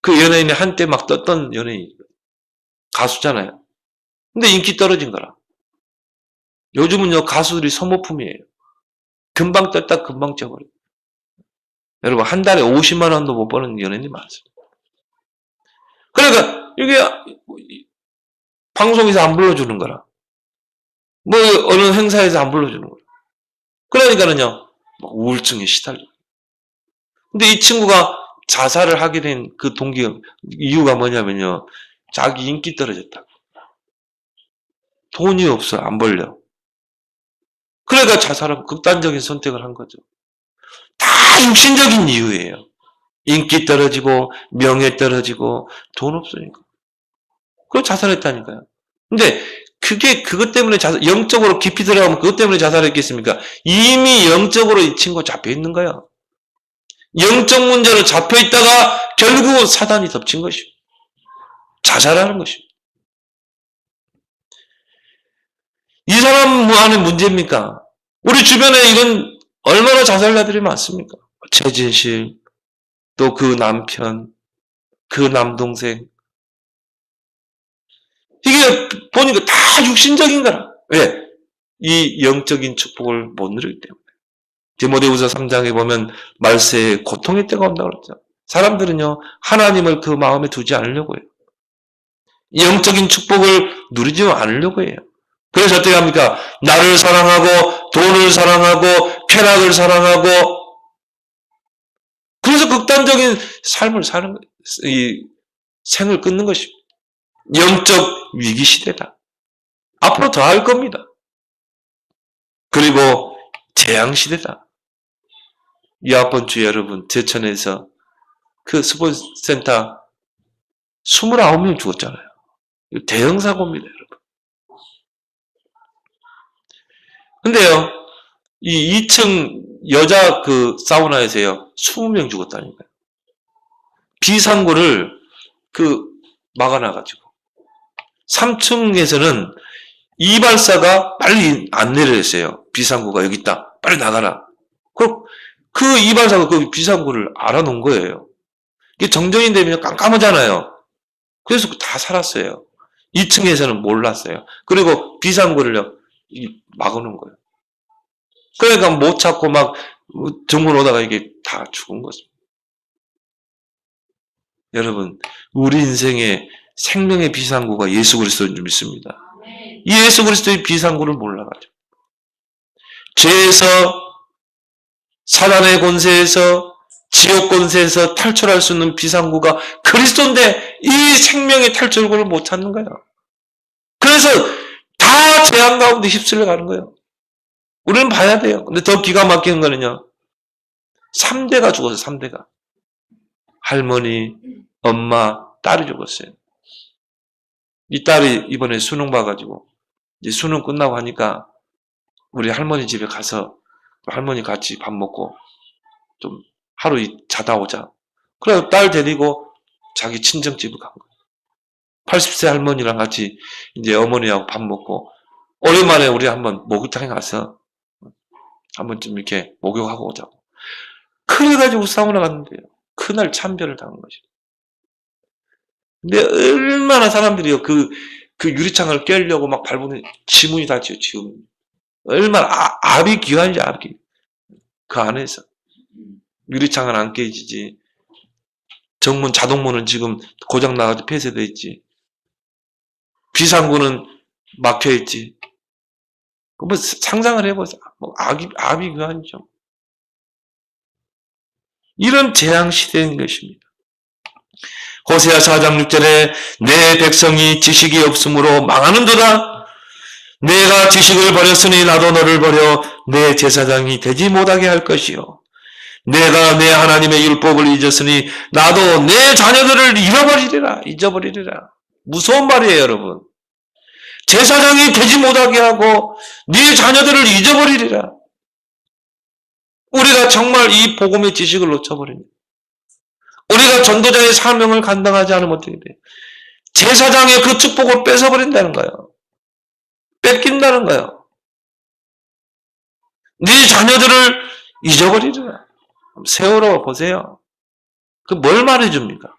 그 연예인이 한때 막 떴던 연예인, 가수잖아요. 근데 인기 떨어진 거라. 요즘은요, 가수들이 소모품이에요. 금방 떴다 금방 쪄버려요. 여러분, 한 달에 50만 원도 못 버는 연예인이 많습니다. 그러니까 이게 방송에서 안 불러주는 거라. 뭐 어느 행사에서 안 불러주는 거라. 그러니까는요, 우울증에 시달려요. 근데 이 친구가 자살을 하게 된 그 이유가 뭐냐면요, 자기 인기 떨어졌다. 돈이 없어, 안 벌려. 그러니까 자살하고 극단적인 선택을 한 거죠. 다 육신적인 이유예요. 인기 떨어지고 명예 떨어지고 돈 없으니까. 그걸 자살했다니까요. 근데 그것 때문에 영적으로 깊이 들어가면 그것 때문에 자살했겠습니까? 이미 영적으로 이 친구가 잡혀 있는 거예요. 영적 문제로 잡혀 있다가 결국은 사단이 덮친 것이고 자살하는 것이고. 이 사람 안에 문제입니까? 우리 주변에 이런 얼마나 자살자들이 많습니까? 최진실, 또 그 남편, 그 남동생. 이게 보니까 다 육신적인 거라. 왜? 이 영적인 축복을 못 누리기 때문에. 디모데후서 3장에 보면 말세에 고통의 때가 온다고 그랬죠. 사람들은요, 하나님을 그 마음에 두지 않으려고 해요. 영적인 축복을 누리지 않으려고 해요. 그래서 어떻게 합니까? 나를 사랑하고 돈을 사랑하고 쾌락을 사랑하고 그래서 극단적인 삶을 사는 거예요. 이 생을 끊는 것입니다. 영적 위기 시대다. 앞으로 더 할 겁니다. 그리고 재앙 시대다. 이번 주에 여러분 제천에서 그 스포츠센터 29명 죽었잖아요. 대형 사고입니다, 여러분. 근데요, 이 2층 여자 그 사우나에서요, 20명 죽었다니까요. 비상구를 막아놔가지고. 3층에서는 이발사가 빨리 안내를 했어요. 비상구가 여기 있다. 빨리 나가라. 그 이발사가 그 비상구를 알아놓은 거예요. 이게 정전이 되면 깜깜하잖아요. 그래서 다 살았어요. 2층에서는 몰랐어요. 그리고 비상구를 막아놓은 거예요. 그러니까 못 찾고 막 정문 오다가 이게 다 죽은 거죠. 여러분, 우리 인생의 생명의 비상구가 예수 그리스도인 줄 믿습니다. 이 예수 그리스도의 비상구를 몰라가지고 죄에서, 사단의 권세에서, 지옥 권세에서 탈출할 수 있는 비상구가 그리스도인데 이 생명의 탈출구를 못 찾는 거예요. 그래서 다 재앙 가운데 휩쓸려 가는 거예요. 우리는 봐야 돼요. 근데 더 기가 막히는 거는요, 3대가 죽었어요. 3대가. 할머니, 엄마, 딸이 죽었어요. 이 딸이 이번에 수능 봐가지고 이제 수능 끝나고 하니까 우리 할머니 집에 가서 할머니 같이 밥 먹고 좀 하루 자다 오자. 그래서 딸 데리고 자기 친정집을 간 거예요. 80세 할머니랑 같이 이제 어머니하고 밥 먹고 오랜만에 우리 한번 목욕탕에 가서 한번 좀 이렇게 목욕하고 오자고. 그래가지고 사우나 갔는데요. 그날 참배를 당한 거죠. 근데 얼마나 사람들이요, 그 유리창을 깨려고 막 밟으면 지문이 닿지요, 지문. 얼마나 압이 귀한지, 압이. 그 안에서. 유리창은 안 깨지지. 정문 자동문은 지금 고장 나가지고 폐쇄되어 있지. 비상구는 막혀 있지. 뭐 상상을 해보세요. 뭐 압이 그아니죠. 이런 재앙 시대인 것입니다. 호세아 4장 6절에 내 백성이 지식이 없으므로 망하는도다. 내가 지식을 버렸으니 나도 너를 버려 내 제사장이 되지 못하게 할 것이요. 내가 내 하나님의 율법을 잊었으니 나도 내 자녀들을 잊어버리리라. 무서운 말이에요, 여러분. 제사장이 되지 못하게 하고 네 자녀들을 잊어버리리라. 우리가 정말 이 복음의 지식을 놓쳐버립니다. 우리가 전도자의 사명을 감당하지 않으면 어떻게 돼요? 제사장의 그 축복을 뺏어버린다는 거예요. 뺏긴다는 거예요. 네 자녀들을 잊어버리리라. 세월호 보세요. 그 뭘 말해줍니까?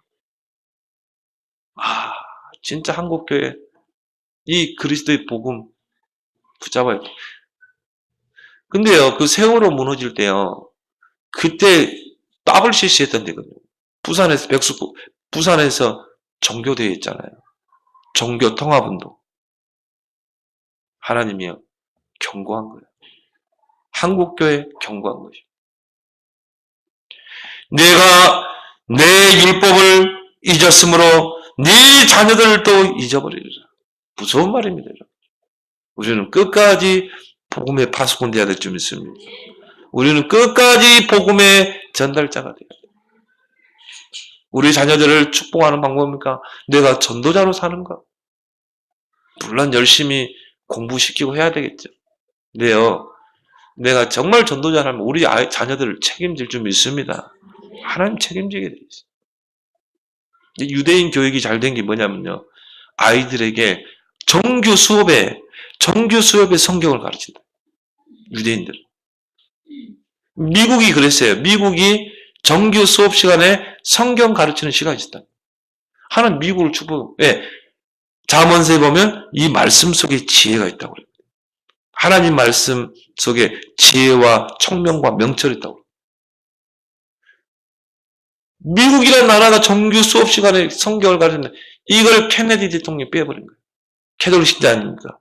진짜 한국교회 이 그리스도의 복음 붙잡아야 돼. 근데요, 그 세월호 무너질 때요, 그때 WCC 했던 데거든요. 부산에서 종교대회 있잖아요. 종교통합운동. 하나님이요, 경고한 거예요. 한국교회 경고한 것이요. 내가 내 율법을 잊었으므로 네 자녀들도 잊어버리리라. 무서운 말입니다. 우리는 끝까지 복음의 파수꾼 되어야 될 줄 믿습니다. 우리는 끝까지 복음의 전달자가 되어야 돼요. 우리 자녀들을 축복하는 방법입니까? 내가 전도자로 사는가? 물론 열심히 공부시키고 해야 되겠죠. 근데요, 내가 정말 전도자라면 우리 자녀들을 책임질 줄 믿습니다. 하나님 책임지게 돼 있어요. 유대인 교육이 잘 된 게 뭐냐면요, 아이들에게 정규 수업에 성경을 가르친다. 유대인들. 미국이 그랬어요. 미국이 정규 수업 시간에 성경 가르치는 시간이 있었다. 하나님 미국을 축복. 잠언서에 보면 이 말씀 속에 지혜가 있다고 그래요. 하나님 말씀 속에 지혜와 총명과 명철이 있다고 그래요. 미국이라는 나라가 정규 수업 시간에 성경을 가르치는데 이걸 케네디 대통령이 빼버린 거예요. 캐톨릭 신자 아닙니까?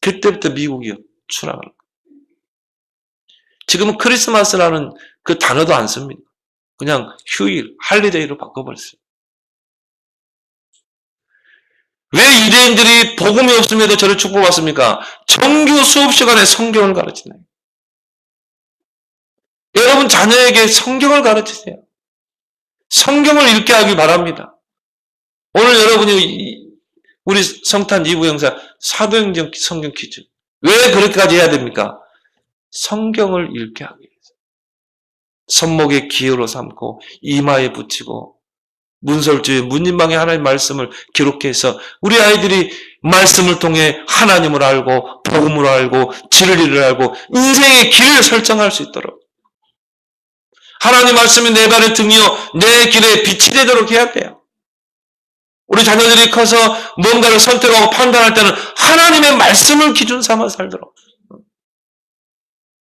그때부터 미국이 추락하는 거예요. 지금은 크리스마스라는 그 단어도 안 씁니다. 그냥 휴일, 할리데이로 바꿔버렸어요. 왜 유대인들이 복음이 없음에도 저를 축복받습니까? 정규 수업 시간에 성경을 가르치나요? 여러분 자녀에게 성경을 가르치세요. 성경을 읽게 하기 바랍니다. 오늘 여러분이 우리 성탄 2부 행사 사도행전 성경 퀴즈. 왜 그렇게까지 해야 됩니까? 성경을 읽게 하기 위해서. 손목에 기호로 삼고 이마에 붙이고 문설주에 문인방에 하나님의 말씀을 기록해서 우리 아이들이 말씀을 통해 하나님을 알고 복음을 알고 진리를 알고 인생의 길을 설정할 수 있도록 하나님 말씀이 내 발의 등이요 내 길에 빛이 되도록 해야 돼요. 우리 자녀들이 커서 뭔가를 선택하고 판단할 때는 하나님의 말씀을 기준 삼아 살도록.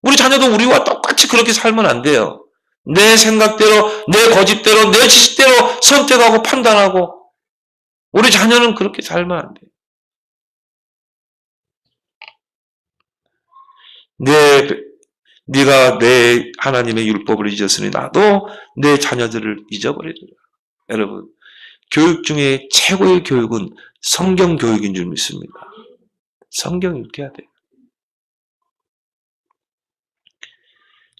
우리 자녀도 우리와 똑같이 그렇게 살면 안 돼요. 내 생각대로, 내 고집대로, 내 지식대로 선택하고 판단하고 우리 자녀는 그렇게 살면 안 돼요. 네가 내 하나님의 율법을 잊었으니 나도 내 자녀들을 잊어버리리라. 여러분, 교육 중에 최고의 교육은 성경 교육인 줄 믿습니다. 성경 읽어야 돼요.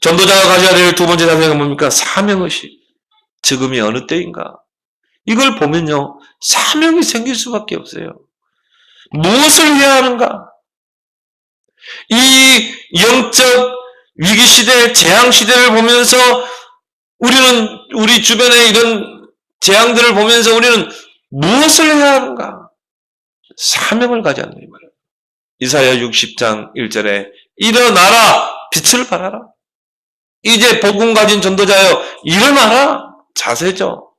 전도자가 가져야 될 두 번째 자세가 뭡니까? 사명의식. 지금이 어느 때인가? 이걸 보면요, 사명이 생길 수밖에 없어요. 무엇을 해야 하는가? 이 영적 위기시대, 재앙시대를 보면서 우리 주변에 이런 재앙들을 보면서 우리는 무엇을 해야 하는가? 사명을 가져야 한다, 이 말이에요. 이사야 60장 1절에 일어나라, 빛을 발하라. 이제 복음 가진 전도자여, 일어나라. 자세죠.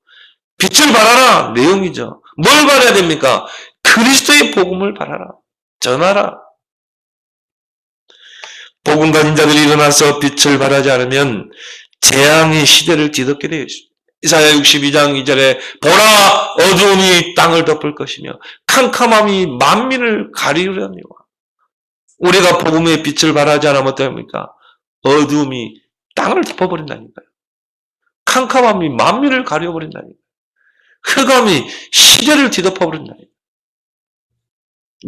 빛을 발하라. 내용이죠. 뭘 발해야 됩니까? 그리스도의 복음을 발하라. 전하라. 복음 가진 자들이 일어나서 빛을 발하지 않으면 재앙의 시대를 뒤덮게 되어 있습니다. 이사야 62장 2절에 보라 어두움이 땅을 덮을 것이며 캄캄함이 만민을 가리우려니와. 우리가 복음의 빛을 발하지 않으면 어떡합니까? 어두움이 땅을 덮어버린다니까요. 캄캄함이 만민을 가려버린다니까요. 흑암이 시대를 뒤덮어버린다니까요.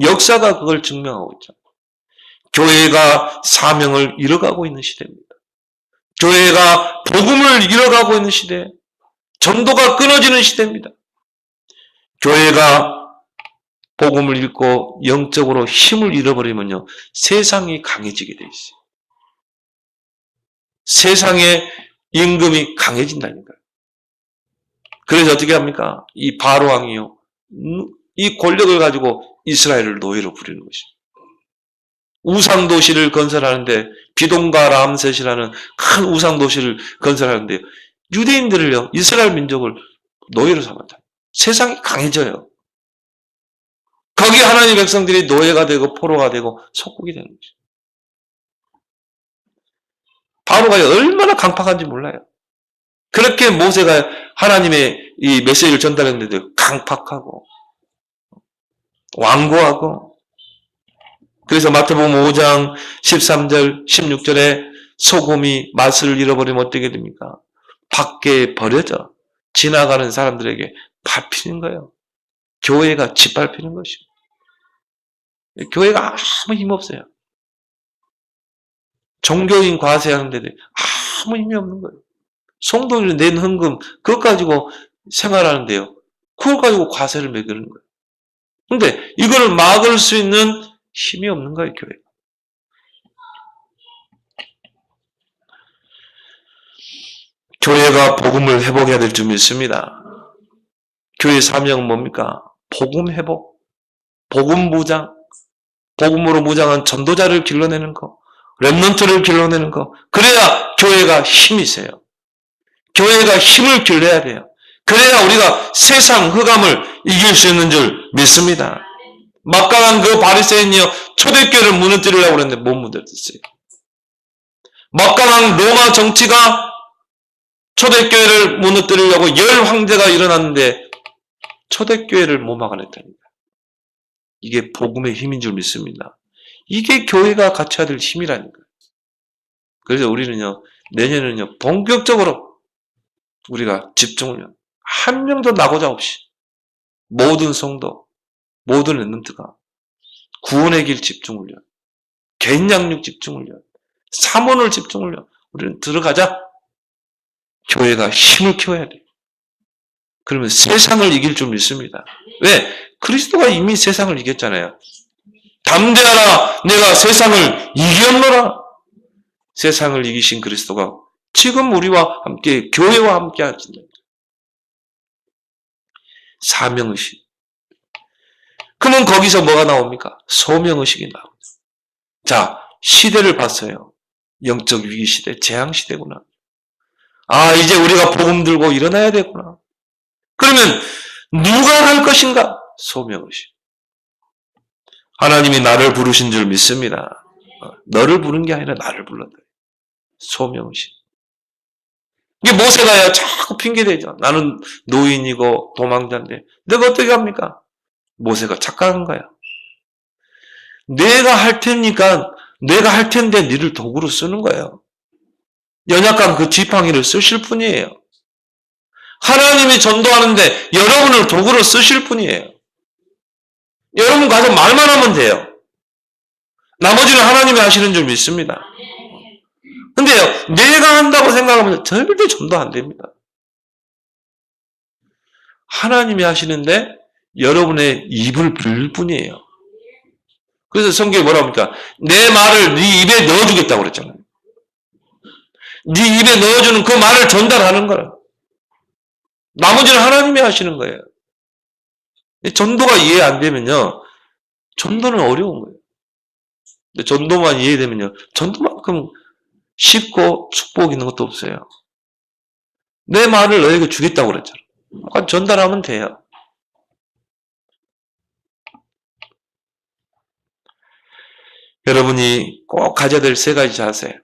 역사가 그걸 증명하고 있죠. 교회가 사명을 잃어가고 있는 시대입니다. 교회가 복음을 잃어가고 있는 시대, 전도가 끊어지는 시대입니다. 교회가 복음을 잃고 영적으로 힘을 잃어버리면요, 세상이 강해지게 돼 있어요. 세상의 임금이 강해진다니까요. 그래서 어떻게 합니까? 이 바로 왕이요, 이 권력을 가지고 이스라엘을 노예로 부리는 것입니다. 우상 도시를 건설하는데, 비동과 람셋이라는 큰 우상 도시를 건설하는데 유대인들을요, 이스라엘 민족을 노예로 삼았다. 세상이 강해져요. 거기 하나님의 백성들이 노예가 되고 포로가 되고 속국이 되는 것이죠. 바로가 얼마나 강팍한지 몰라요. 그렇게 모세가 하나님의 이 메시지를 전달했는데도 강팍하고 완고하고. 그래서 마태복음 5장 13절 16절에 소금이 맛을 잃어버리면 어떻게 됩니까? 밖에 버려져 지나가는 사람들에게 밟히는 거예요. 교회가 짓밟히는 것이고. 교회가 아무 힘 없어요. 종교인 과세하는데도 아무 힘이 없는 거예요. 성도들이 낸 헌금 그것 가지고 생활하는데요, 그걸 가지고 과세를 매기는 거예요. 근데 이거를 막을 수 있는 힘이 없는 거예요, 교회가. 교회가 복음을 회복해야 될 줄 믿습니다. 교회 사명은 뭡니까? 복음 회복, 복음 무장, 복음으로 무장한 전도자를 길러내는 거, 렘넌트를 길러내는 거. 그래야 교회가 힘이 세요. 교회가 힘을 길러야 돼요. 그래야 우리가 세상 흑암을 이길 수 있는 줄 믿습니다. 막강한 그 바리새인이요, 초대교회를 무너뜨리려고 그랬는데 못 무너뜨렸어요. 막강한 로마 정치가 초대교회를 무너뜨리려고 10황제가 일어났는데 초대교회를 못 막아냈다니까. 이게 복음의 힘인 줄 믿습니다. 이게 교회가 갖춰야 될 힘이라니까요. 그래서 우리는요, 내년에는요, 본격적으로 우리가 집중을 한 명도 나고자 없이 모든 성도, 모든 렘넌트가 구원의 길 집중을요, 개인 양육 집중을요, 사모를 집중을요, 우리는 들어가자. 교회가 힘을 키워야 돼요. 그러면 세상을 이길 줄 믿습니다. 왜? 그리스도가 이미 세상을 이겼잖아요. 담대하라, 내가 세상을 이겼노라. 세상을 이기신 그리스도가 지금 우리와 함께, 교회와 함께 하신다. 사명의식. 그러면 거기서 뭐가 나옵니까? 소명의식이 나옵니다. 자, 시대를 봤어요. 영적 위기 시대, 재앙 시대구나. 아, 이제 우리가 복음 들고 일어나야 되구나. 그러면 누가 할 것인가? 소명의식. 하나님이 나를 부르신 줄 믿습니다. 너를 부른 게 아니라 나를 불렀다. 소명의식. 이게 모세가야 자꾸 핑계대죠. 나는 노인이고 도망자인데 내가 어떻게 합니까? 모세가 착각한 거야. 내가 할 테니까, 내가 할 텐데 니를 도구로 쓰는 거예요. 연약한 그 지팡이를 쓰실 뿐이에요. 하나님이 전도하는데 여러분을 도구로 쓰실 뿐이에요. 여러분 가서 말만 하면 돼요. 나머지는 하나님이 하시는 줄 믿습니다. 근데요, 내가 한다고 생각하면 절대 전도 안 됩니다. 하나님이 하시는데 여러분의 입을 빌릴 뿐이에요. 그래서 성경에 뭐라 합니까? 내 말을 네 입에 넣어주겠다고 그랬잖아요. 네 입에 넣어주는 그 말을 전달하는 거라. 나머지는 하나님이 하시는 거예요. 전도가 이해 안 되면요, 전도는 어려운 거예요. 근데 전도만 이해되면요, 전도만큼 쉽고 축복 있는 것도 없어요. 내 말을 너에게 주겠다고 그랬잖아. 그러니까 전달하면 돼요. 여러분이 꼭 가져야 될 세 가지 자세.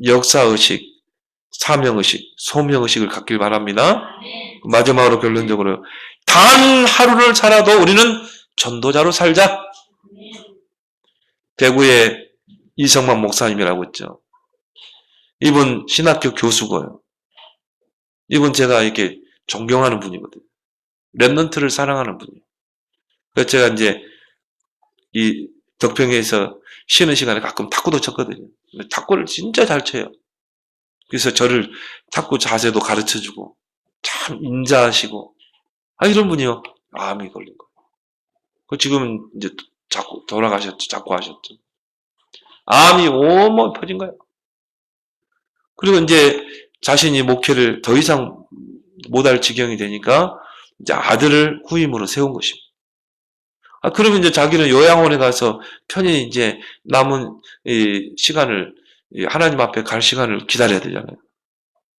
역사의식, 사명의식, 소명의식을 갖길 바랍니다. 마지막으로 결론적으로 단 하루를 살아도 우리는 전도자로 살자. 대구의 이성만 목사님이라고 있죠. 이분 신학교 교수고요. 이분 제가 이렇게 존경하는 분이거든요. 랩넌트를 사랑하는 분이에요. 그래서 제가 이제 이 덕평에서 쉬는 시간에 가끔 탁구도 쳤거든요. 탁구를 진짜 잘 쳐요. 그래서 저를 탁구 자세도 가르쳐주고 참 인자하시고 이런 분이요. 암이 걸린 거예요. 지금은 이제 자꾸 돌아가셨죠. 자꾸 하셨죠. 암이 온몸에 퍼진 거예요. 그리고 이제 자신이 목회를 더 이상 못할 지경이 되니까 이제 아들을 후임으로 세운 것입니다. 그러면 이제 자기는 요양원에 가서 편히 이제 남은 이 시간을 하나님 앞에 갈 시간을 기다려야 되잖아요.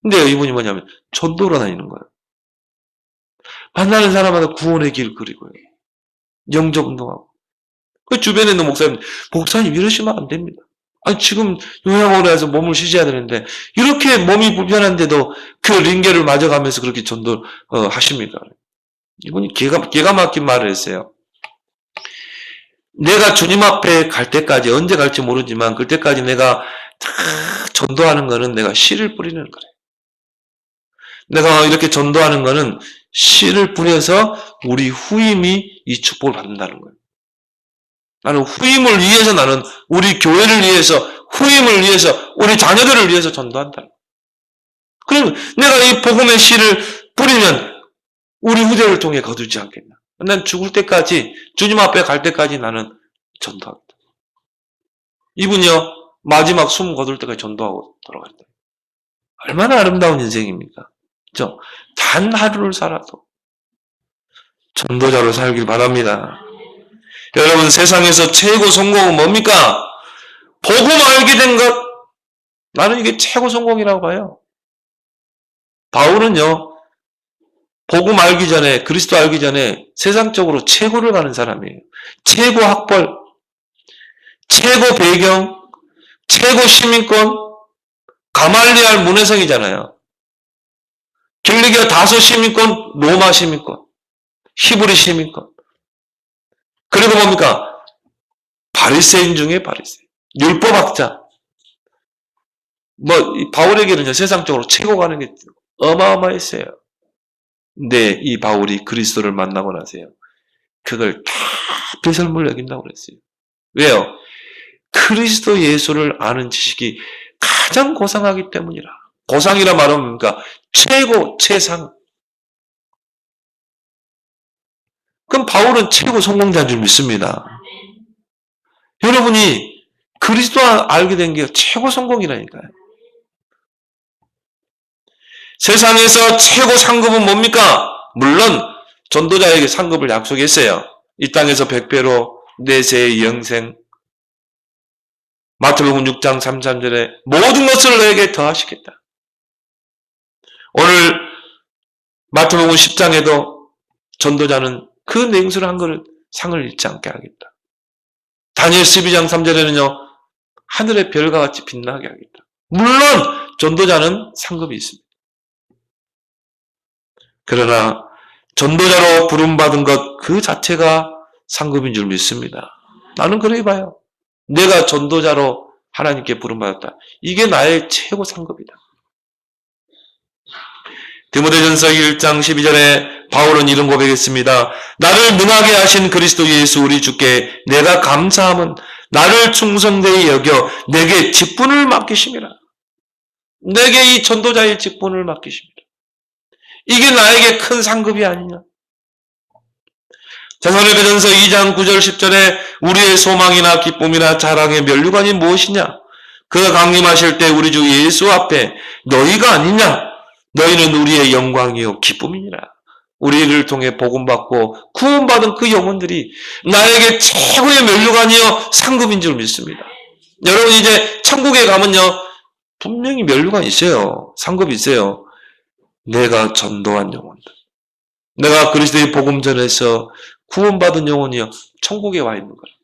근데 이분이 뭐냐면 전도로 다니는 거예요. 만나는 사람마다 구원의 길을 그리고요. 영적 운동하고. 그 주변에 있는 목사님 이러시면 안 됩니다. 지금 요양원에 가서 몸을 쉬셔야 되는데 이렇게 몸이 불편한데도 그 링게를 맞아가면서 그렇게 전도 하십니까? 이분이 기가 막힌 말을 했어요. 내가 주님 앞에 갈 때까지 언제 갈지 모르지만 그때까지 내가 다 전도하는 거는 내가 씨를 뿌리는 거래. 내가 이렇게 전도하는 거는 씨를 뿌려서 우리 후임이 이 축복을 받는다는 거예요. 나는 후임을 위해서 나는 우리 교회를 위해서 후임을 위해서 우리 자녀들을 위해서 전도한다. 그럼 내가 이 복음의 씨를 뿌리면 우리 후대를 통해 거두지 않겠나. 난 죽을 때까지 주님 앞에 갈 때까지 나는 전도합니다. 이분이요 마지막 숨 거둘 때까지 전도하고 돌아갔다. 얼마나 아름다운 인생입니까? 그렇죠? 단 하루를 살아도 전도자로 살길 바랍니다. 여러분 세상에서 최고 성공은 뭡니까? 복음 알게 된 것. 나는 이게 최고 성공이라고 봐요. 바울은요. 복음 알기 전에 그리스도 알기 전에 세상적으로 최고를 가는 사람이에요. 최고 학벌, 최고 배경, 최고 시민권, 가말리알 문해성이잖아요. 길리기아 다소 시민권, 로마 시민권, 히브리 시민권. 그리고 뭡니까? 바리새인 중에 바리새인. 율법학자. 바울에게는요, 세상적으로 최고 가는 게 어마어마했어요. 근데 이 바울이 그리스도를 만나고 나서요. 그걸 다 배설물 여긴다고 그랬어요. 왜요? 그리스도 예수를 아는 지식이 가장 고상하기 때문이라. 고상이라 말하면 뭡니까? 최고, 최상. 그럼 바울은 최고 성공자인 줄 믿습니다. 여러분이 그리스도 알게 된 게 최고 성공이라니까요. 세상에서 최고 상급은 뭡니까? 물론 전도자에게 상급을 약속했어요. 이 땅에서 100배로 내세의 영생. 마태복음 6장 33절에 모든 것을 너에게 더하시겠다. 오늘 마태복음 10장에도 전도자는 그 맹수를 한 것을 상을 잃지 않게 하겠다. 다니엘 12장 3절에는요. 하늘의 별과 같이 빛나게 하겠다. 물론 전도자는 상급이 있습니다. 그러나 전도자로 부름받은 것 그 자체가 상급인 줄 믿습니다. 나는 그렇게 봐요. 내가 전도자로 하나님께 부름받았다. 이게 나의 최고 상급이다. 디모데전서 1장 12절에 바울은 이런 고백했습니다. 나를 능하게 하신 그리스도 예수 우리 주께 내가 감사함은 나를 충성되이 여겨 내게 직분을 맡기심이라. 내게 이 전도자의 직분을 맡기심이라. 이게 나에게 큰 상급이 아니냐. 데살로니가전서 2장 9절 10절에 우리의 소망이나 기쁨이나 자랑의 면류관이 무엇이냐? 그가 강림하실 때 우리 주 예수 앞에 너희가 아니냐? 너희는 우리의 영광이요 기쁨이니라. 우리를 통해 복음받고 구원받은 그 영혼들이 나에게 최고의 면류관이요 상급인 줄 믿습니다. 여러분 이제 천국에 가면요 분명히 면류관이 있어요. 상급이 있어요. 내가 전도한 영혼들. 내가 그리스도의 복음 전해서 구원받은 영혼이요 천국에 와 있는 거예요.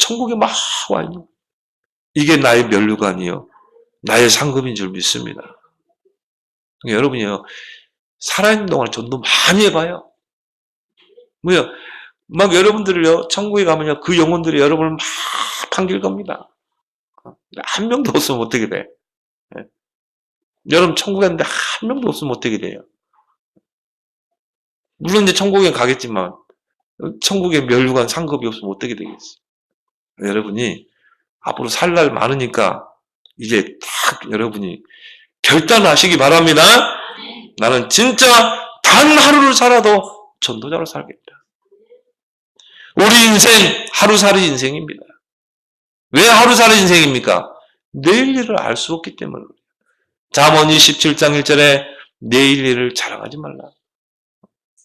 천국에 막 와 있는 거예요. 이게 나의 면류관이요 나의 상급인 줄 믿습니다. 그러니까 여러분이요, 살아있는 동안에 전도 많이 해봐요. 뭐요? 막 여러분들을요, 천국에 가면요, 그 영혼들이 여러분을 막 반길 겁니다. 한 명도 없으면 어떻게 돼? 네. 여러분 천국에 갔는데 한 명도 없으면 어떻게 돼요? 물론 이제 천국에 가겠지만, 천국에 멸류관 상급이 없으면 어떻게 되겠어요? 여러분이 앞으로 살 날 많으니까 이제 딱 여러분이 결단하시기 바랍니다. 나는 진짜 단 하루를 살아도 전도자로 살겠다. 우리 인생 하루살이 인생입니다. 왜 하루살이 인생입니까? 내일 일을 알 수 없기 때문에. 잠언 27장 1절에 내일 일을 자랑하지 말라.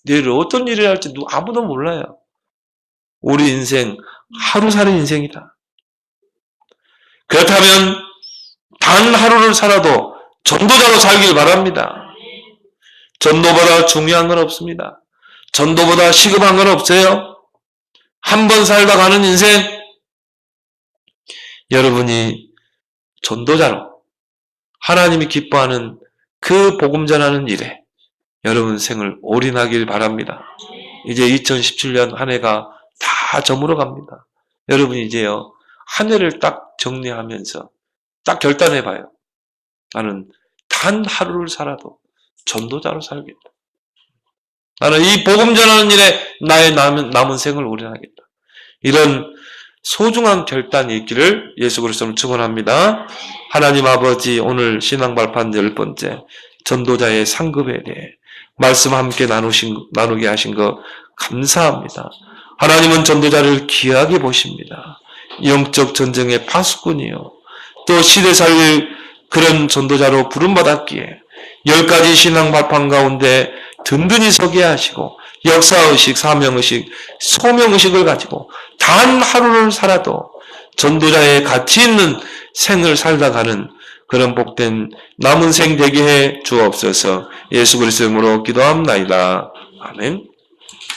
내일 어떤 일을 할지 아무도 몰라요. 우리 인생 하루살이 인생이다. 그렇다면 단 하루를 살아도 전도자로 살길 바랍니다. 전도보다 중요한 건 없습니다. 전도보다 시급한 건 없어요. 한 번 살다 가는 인생, 여러분이 전도자로 하나님이 기뻐하는 그 복음 전하는 일에 여러분 생을 올인하길 바랍니다. 이제 2017년 한 해가 다 저물어 갑니다. 여러분 이제요, 한 해를 딱 정리하면서 딱 결단해봐요. 나는 단 하루를 살아도 전도자로 살겠다. 나는 이 복음 전하는 일에 나의 남은 생을 올인하겠다. 이런 소중한 결단이 있기를 예수 그리스도로 축원합니다. 하나님 아버지, 오늘 신앙 발판 10번째 전도자의 상급에 대해 말씀 함께 나누게 하신 것 감사합니다. 하나님은 전도자를 귀하게 보십니다. 영적 전쟁의 파수꾼이요, 또 시대 살릴 그런 전도자로 부름받았기에 10가지 신앙 발판 가운데 든든히 서게 하시고 역사의식, 사명의식, 소명의식을 가지고 단 하루를 살아도 전도자의 가치 있는 생을 살다가는 그런 복된 남은 생 되게 해 주옵소서. 예수 그리스도의 이름으로 기도합나이다. 아멘.